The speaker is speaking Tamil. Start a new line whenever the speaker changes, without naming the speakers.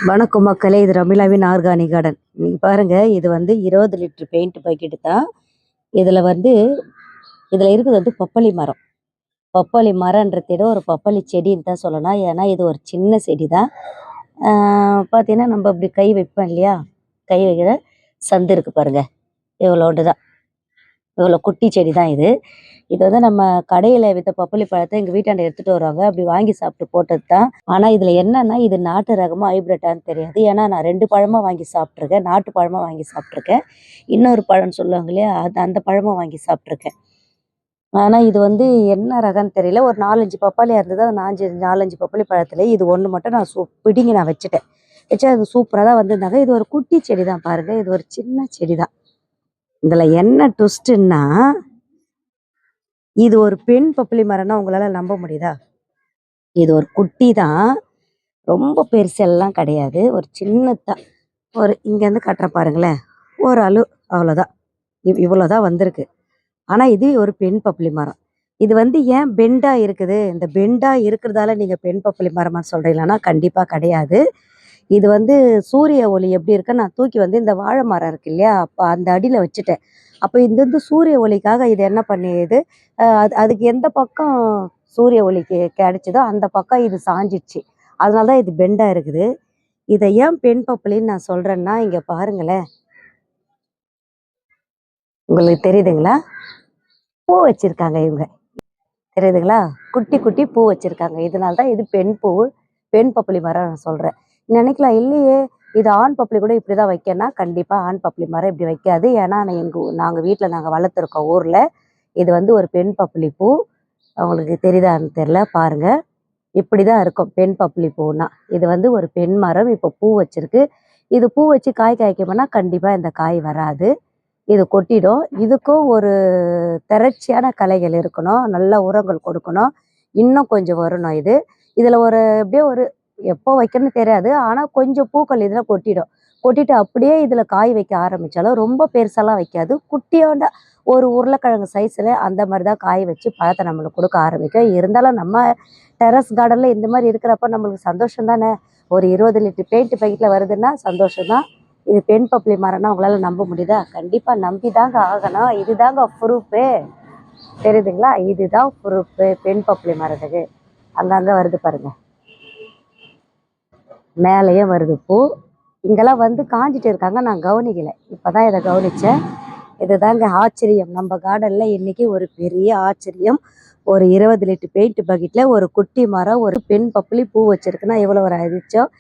வணக்கம் மக்களே, இது ரமிளாவின் ஆர்கானிக் கார்டன். நீங்கள் பாருங்கள், இது வந்து 20 லிட்டர் பெயிண்ட் பாக்கெட்டு தான். இதில் வந்து இதில் இருக்குது வந்து பப்பாளி மரம். பப்பாளி மரன்றதை விட ஒரு பப்பாளி செடின்னு தான் சொல்லலாம். ஏன்னா இது ஒரு சின்ன செடி தான். பார்த்தீங்கன்னா நம்ம இப்படி கை வைப்போம் இல்லையா, கை வைக்கிற சந்து இருக்குது பாருங்கள், இவ்வளோண்டு தான். இவ்வளோ குட்டி செடி தான் இது. இது வந்து நம்ம கடையில் விற்ற பப்பாளி பழத்தை எங்கள் வீட்டாண்ட எடுத்துகிட்டு வருவாங்க, அப்படி வாங்கி சாப்பிட்டு போட்டது தான். ஆனால் இதில் என்னன்னா, இது நாட்டு ரகமாக ஹைப்ரிட்டான்னு தெரியாது. ஏன்னா நான் 2 பழமாக வாங்கி சாப்பிட்ருக்கேன். நாட்டு பழமாக வாங்கி சாப்பிட்ருக்கேன். இன்னொரு பழம்னு சொல்லுவாங்க இல்லையா, அந்த பழமாக வாங்கி சாப்பிட்ருக்கேன். ஆனால் இது வந்து என்ன ரகம்னு தெரியல. ஒரு 4, 5 பப்பாளியாக இருந்தது. அந்த 4, 5 பப்பாளி பழத்தில் இது ஒன்று மட்டும் நான் பிடுங்கி நான் வச்சுட்டேன். வச்சா அது சூப்பராக தான் வந்திருந்தாங்க. இது ஒரு குட்டி செடி தான் பாருங்கள், இது ஒரு சின்ன செடி தான். இதில் என்ன ட்விஸ்ட்டுன்னா, இது ஒரு பெண் பப்பாளி மரம்னா உங்களால் நம்ப முடியுதா? இது ஒரு குட்டி தான், ரொம்ப பெருசெல்லாம் கிடையாது, ஒரு சின்னதாக. ஒரு இங்கேருந்து கட்டுற பாருங்களேன், ஒரு அளவு, அவ்வளோதான். இவ்வளோ தான் வந்திருக்கு. ஆனால் இது ஒரு பெண் பப்பாளி மரம். இது வந்து ஏன் பெண்டாக இருக்குது, இந்த பெண்டாக இருக்கிறதால நீங்கள் பெண் பப்பாளி மரமாக சொல்கிறீங்களான்னா கண்டிப்பாக கிடையாது. இது வந்து சூரிய ஒளி எப்படி இருக்குன்னு நான் தூக்கி வந்து இந்த வாழை மரம் இருக்கு இல்லையா, அப்போ அந்த அடியில் வச்சுட்டேன். அப்போ இந்த வந்து சூரிய ஒளிக்காக இது என்ன பண்ணிடுது, அதுக்கு எந்த பக்கம் சூரிய ஒளிக்கு கிடைச்சதோ அந்த பக்கம் இது சாஞ்சிடுச்சு. அதனால தான் இது பெண்டாக இருக்குது. இதை ஏன் பெண் பப்பாளின்னு நான் சொல்கிறேன்னா, இங்கே பாருங்களேன், உங்களுக்கு தெரியுதுங்களா, பூ வச்சுருக்காங்க இவங்க, தெரியுதுங்களா, குட்டி குட்டி பூ வச்சுருக்காங்க. இதனால தான் இது பெண் பூ, பெண் பப்பாளி மரம் நான் சொல்கிறேன். நினைக்கலாம் இல்லையே, இது ஆண் பப்பாளி கூட இப்படி தான் வைக்கன்னா, கண்டிப்பாக ஆண் பப்பாளி மரம் இப்படி வைக்காது. ஏன்னா நாங்கள் வீட்டில் நாங்கள் வளர்த்துருக்கோம் ஊரில். இது வந்து ஒரு பெண் பப்பாளி பூ. அவங்களுக்கு தெரியுதான்னு தெரில, பாருங்கள், இப்படி தான் இருக்கும் பெண் பப்பாளி பூன்னா. இது வந்து ஒரு பெண் மரம், இப்போ பூ வச்சிருக்கு. இது பூ வச்சு காய் காய்க்கும்னா கண்டிப்பாக இந்த காய் வராது, இது கொட்டிடும். இதுக்கும் ஒரு திரட்சியான கலைகள் இருக்கணும், நல்ல உரங்கள் கொடுக்கணும், இன்னும் கொஞ்சம் வரணும். இதில் ஒரு எப்படியோ ஒரு எப்போ வைக்கணும்னு தெரியாது, ஆனால் கொஞ்சம் பூக்கள் இதில் கொட்டிட்டு அப்படியே இதில் காய் வைக்க ஆரம்பித்தாலும் ரொம்ப பெருசாலாம் வைக்காது, குட்டியோண்ட ஒரு உருளைக்கிழங்கு சைஸில் அந்த மாதிரி தான் காய் வச்சு பழத்தை நம்மளுக்கு கொடுக்க ஆரம்பிக்கும். இருந்தாலும் நம்ம டெரஸ் கார்டனில் இந்த மாதிரி இருக்கிறப்ப நம்மளுக்கு சந்தோஷம் தானே. ஒரு 20 லிட்டர் பெயிண்ட் பாக்கெட்டில் வருதுன்னா சந்தோஷம்தான். இது பெண் பப்பாளி மரம்னா உங்களால் நம்ப முடியுதா? கண்டிப்பாக நம்பி தாங்க ஆகணும். இதுதாங்க ப்ரூஃபு, தெரியுதுங்களா, இதுதான் ப்ரூஃபு பெண் பப்பாளி மரத்துக்கு. அங்கங்கே வருது பாருங்க, மேலேயும் வருது பூ. இங்கெல்லாம் வந்து காஞ்சிட்டு இருக்காங்க, நான் கவனிக்கலை, இப்போ தான் இதை கவனித்தேன். இதுதாங்க ஆச்சரியம் நம்ம கார்டனில் இன்றைக்கி, ஒரு பெரிய ஆச்சரியம். ஒரு 20 லிட்டர் பெயிண்ட் பக்கெட்டில் ஒரு குட்டி மரம், ஒரு பெண் பப்பாளி பூ வச்சுருக்குன்னா எவ்வளோ ஒரு அதிர்ச்சம்.